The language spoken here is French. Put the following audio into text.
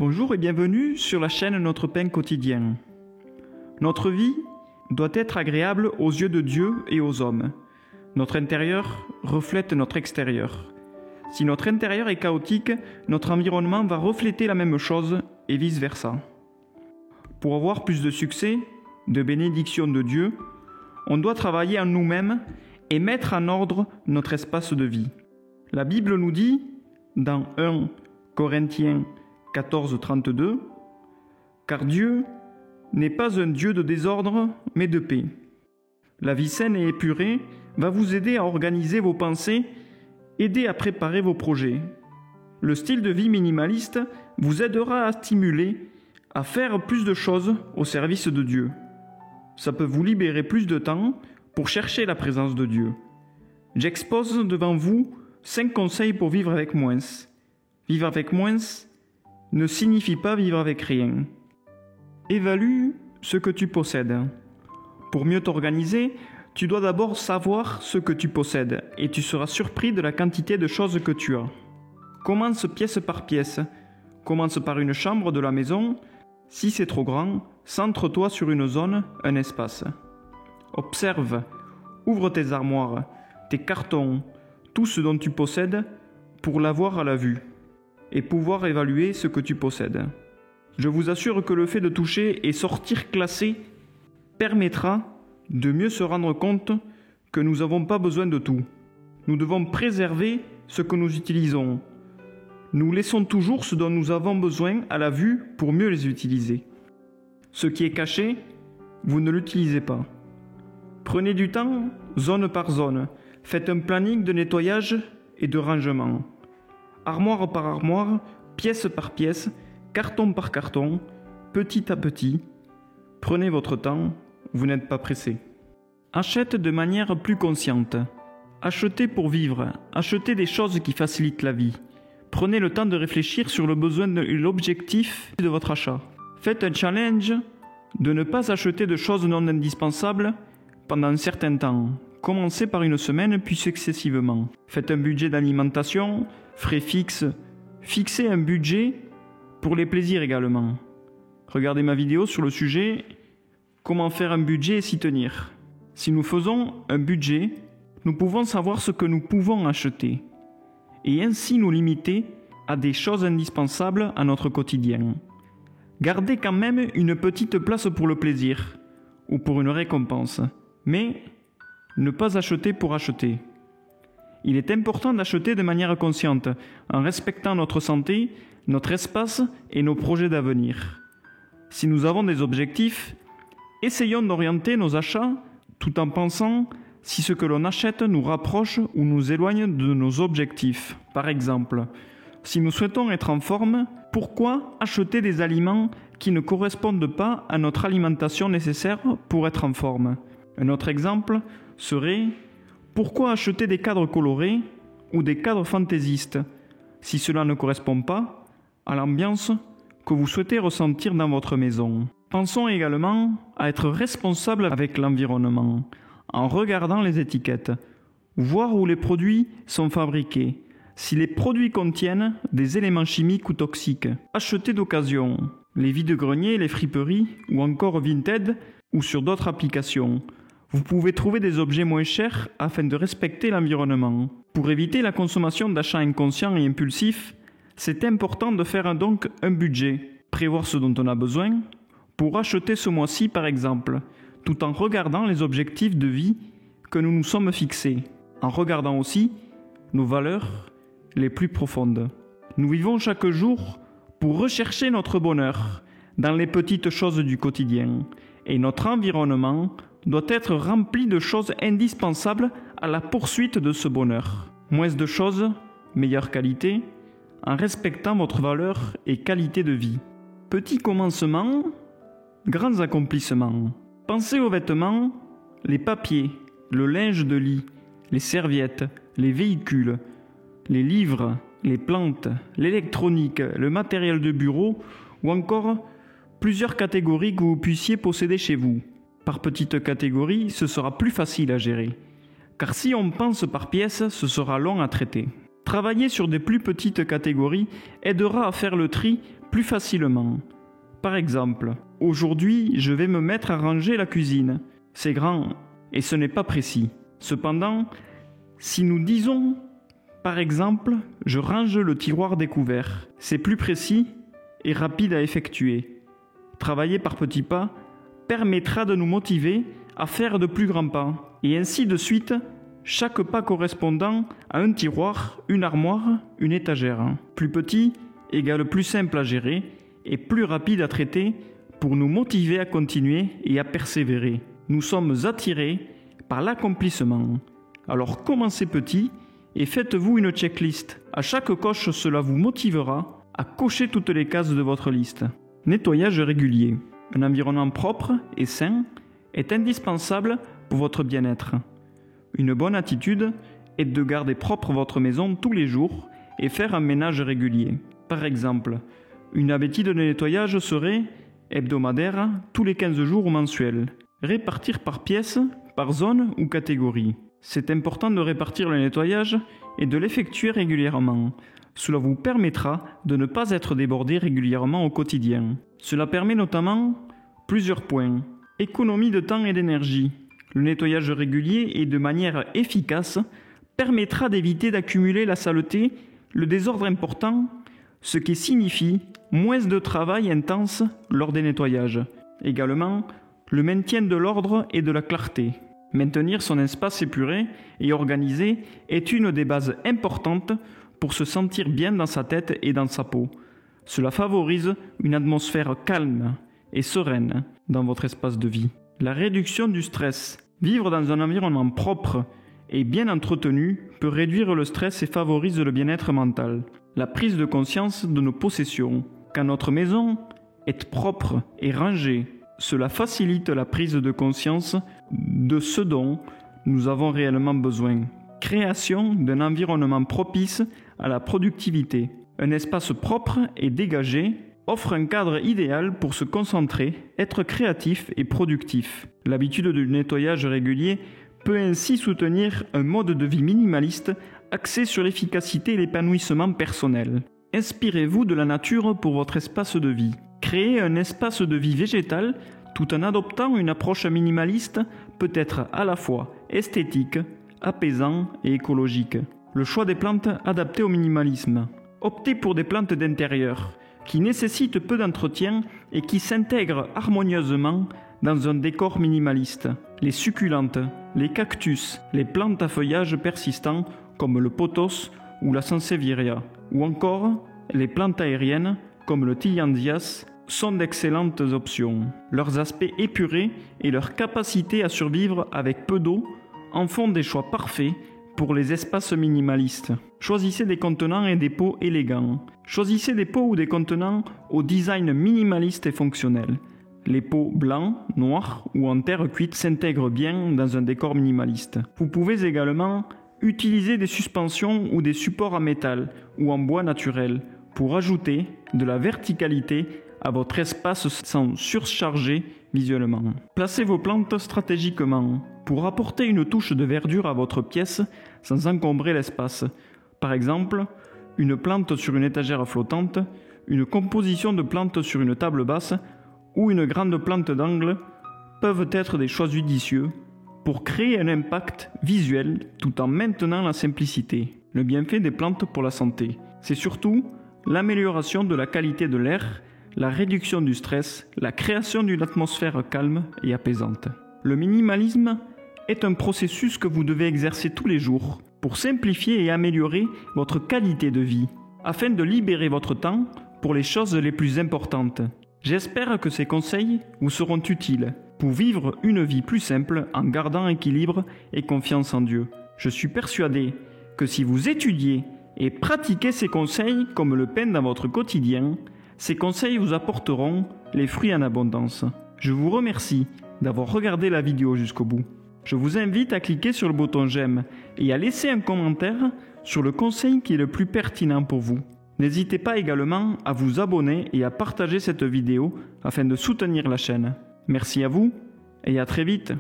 Bonjour et bienvenue sur la chaîne Notre Pain Quotidien. Notre vie doit être agréable aux yeux de Dieu et aux hommes. Notre intérieur reflète notre extérieur. Si notre intérieur est chaotique, notre environnement va refléter la même chose et vice-versa. Pour avoir plus de succès, de bénédiction de Dieu, on doit travailler en nous-mêmes et mettre en ordre notre espace de vie. La Bible nous dit, dans 1 Corinthiens 14, 32, « Car Dieu n'est pas un Dieu de désordre, mais de paix. » La vie saine et épurée va vous aider à organiser vos pensées, aider à préparer vos projets. Le style de vie minimaliste vous aidera à stimuler, à faire plus de choses au service de Dieu. Ça peut vous libérer plus de temps pour chercher la présence de Dieu. J'expose devant vous 5 conseils pour vivre avec moins. Vivre avec moins ne signifie pas vivre avec rien. Évalue ce que tu possèdes. Pour mieux t'organiser, tu dois d'abord savoir ce que tu possèdes et tu seras surpris de la quantité de choses que tu as. Commence pièce par pièce. Commence par une chambre de la maison. Si c'est trop grand, centre-toi sur une zone, un espace. Observe, ouvre tes armoires, tes cartons, tout ce dont tu possèdes pour l'avoir à la vue et pouvoir évaluer ce que tu possèdes. Je vous assure que le fait de toucher et sortir classé permettra de mieux se rendre compte que nous n'avons pas besoin de tout. Nous devons préserver ce que nous utilisons. Nous laissons toujours ce dont nous avons besoin à la vue pour mieux les utiliser. Ce qui est caché, vous ne l'utilisez pas. Prenez du temps, zone par zone. Faites un planning de nettoyage et de rangement. Armoire par armoire, pièce par pièce, carton par carton, petit à petit. Prenez votre temps, vous n'êtes pas pressé. Achète de manière plus consciente. Achetez pour vivre, achetez des choses qui facilitent la vie. Prenez le temps de réfléchir sur le besoin et l'objectif de votre achat. Faites un challenge de ne pas acheter de choses non indispensables pendant un certain temps. Commencez par une semaine, puis successivement. Faites un budget d'alimentation, frais fixes. Fixez un budget pour les plaisirs également. Regardez ma vidéo sur le sujet « Comment faire un budget et s'y tenir ». Si nous faisons un budget, nous pouvons savoir ce que nous pouvons acheter et ainsi nous limiter à des choses indispensables à notre quotidien. Gardez quand même une petite place pour le plaisir ou pour une récompense, mais ne pas acheter pour acheter. Il est important d'acheter de manière consciente, en respectant notre santé, notre espace et nos projets d'avenir. Si nous avons des objectifs, essayons d'orienter nos achats tout en pensant si ce que l'on achète nous rapproche ou nous éloigne de nos objectifs. Par exemple, si nous souhaitons être en forme, pourquoi acheter des aliments qui ne correspondent pas à notre alimentation nécessaire pour être en forme ? Un autre exemple serait pourquoi acheter des cadres colorés ou des cadres fantaisistes si cela ne correspond pas à l'ambiance que vous souhaitez ressentir dans votre maison. Pensons également à être responsable avec l'environnement en regardant les étiquettes, voir où les produits sont fabriqués, si les produits contiennent des éléments chimiques ou toxiques. Acheter d'occasion, les vide-greniers, les friperies ou encore Vinted ou sur d'autres applications. Vous pouvez trouver des objets moins chers afin de respecter l'environnement. Pour éviter la consommation d'achats inconscients et impulsifs, c'est important de faire donc un budget, prévoir ce dont on a besoin, pour acheter ce mois-ci par exemple, tout en regardant les objectifs de vie que nous nous sommes fixés, en regardant aussi nos valeurs les plus profondes. Nous vivons chaque jour pour rechercher notre bonheur dans les petites choses du quotidien, et notre environnement doit être rempli de choses indispensables à la poursuite de ce bonheur. Moins de choses, meilleure qualité, en respectant votre valeur et qualité de vie. Petits commencements, grands accomplissements. Pensez aux vêtements, les papiers, le linge de lit, les serviettes, les véhicules, les livres, les plantes, l'électronique, le matériel de bureau ou encore plusieurs catégories que vous puissiez posséder chez vous. Par petites catégories, ce sera plus facile à gérer. Car si on pense par pièce, ce sera long à traiter. Travailler sur des plus petites catégories aidera à faire le tri plus facilement. Par exemple, aujourd'hui, je vais me mettre à ranger la cuisine. C'est grand et ce n'est pas précis. Cependant, si nous disons, par exemple, je range le tiroir des couverts, c'est plus précis et rapide à effectuer. Travailler par petits pas permettra de nous motiver à faire de plus grands pas, et ainsi de suite, chaque pas correspondant à un tiroir, une armoire, une étagère. Plus petit égale plus simple à gérer et plus rapide à traiter pour nous motiver à continuer et à persévérer. Nous sommes attirés par l'accomplissement. Alors commencez petit et faites-vous une checklist. À chaque coche, cela vous motivera à cocher toutes les cases de votre liste. Nettoyage régulier. Un environnement propre et sain est indispensable pour votre bien-être. Une bonne attitude est de garder propre votre maison tous les jours et faire un ménage régulier. Par exemple, une habitude de nettoyage serait hebdomadaire, tous les 15 jours ou mensuel. Répartir par pièce, par zone ou catégorie. C'est important de répartir le nettoyage et de l'effectuer régulièrement. Cela vous permettra de ne pas être débordé régulièrement au quotidien. Cela permet notamment plusieurs points. Économie de temps et d'énergie. Le nettoyage régulier et de manière efficace permettra d'éviter d'accumuler la saleté, le désordre important, ce qui signifie moins de travail intense lors des nettoyages. Également, le maintien de l'ordre et de la clarté. Maintenir son espace épuré et organisé est une des bases importantes pour se sentir bien dans sa tête et dans sa peau. Cela favorise une atmosphère calme et sereine dans votre espace de vie. La réduction du stress. Vivre dans un environnement propre et bien entretenu peut réduire le stress et favorise le bien-être mental. La prise de conscience de nos possessions. Quand notre maison est propre et rangée, cela facilite la prise de conscience de ce dont nous avons réellement besoin. Création d'un environnement propice à la productivité. Un espace propre et dégagé offre un cadre idéal pour se concentrer, être créatif et productif. L'habitude du nettoyage régulier peut ainsi soutenir un mode de vie minimaliste axé sur l'efficacité et l'épanouissement personnel. Inspirez-vous de la nature pour votre espace de vie. Créer un espace de vie végétal tout en adoptant une approche minimaliste peut être à la fois esthétique, apaisant et écologique. Le choix des plantes adaptées au minimalisme. Optez pour des plantes d'intérieur qui nécessitent peu d'entretien et qui s'intègrent harmonieusement dans un décor minimaliste. Les succulentes, les cactus, les plantes à feuillage persistant comme le pothos ou la sansevieria, ou encore les plantes aériennes comme le tillandsias sont d'excellentes options. Leurs aspects épurés et leur capacité à survivre avec peu d'eau en font des choix parfaits pour les espaces minimalistes. Choisissez des contenants et des pots élégants. Choisissez des pots ou des contenants au design minimaliste et fonctionnel. Les pots blancs, noirs ou en terre cuite s'intègrent bien dans un décor minimaliste. Vous pouvez également utiliser des suspensions ou des supports en métal ou en bois naturel pour ajouter de la verticalité à votre espace sans surcharger visuellement. Placez vos plantes stratégiquement pour apporter une touche de verdure à votre pièce sans encombrer l'espace. Par exemple, une plante sur une étagère flottante, une composition de plantes sur une table basse ou une grande plante d'angle peuvent être des choix judicieux pour créer un impact visuel tout en maintenant la simplicité. Le bienfait des plantes pour la santé, c'est surtout l'amélioration de la qualité de l'air, la réduction du stress, la création d'une atmosphère calme et apaisante. Le minimalisme est un processus que vous devez exercer tous les jours pour simplifier et améliorer votre qualité de vie, afin de libérer votre temps pour les choses les plus importantes. J'espère que ces conseils vous seront utiles pour vivre une vie plus simple en gardant équilibre et confiance en Dieu. Je suis persuadé que si vous étudiez et pratiquez ces conseils comme le pain dans votre quotidien, ces conseils vous apporteront les fruits en abondance. Je vous remercie d'avoir regardé la vidéo jusqu'au bout. Je vous invite à cliquer sur le bouton j'aime et à laisser un commentaire sur le conseil qui est le plus pertinent pour vous. N'hésitez pas également à vous abonner et à partager cette vidéo afin de soutenir la chaîne. Merci à vous et à très vite.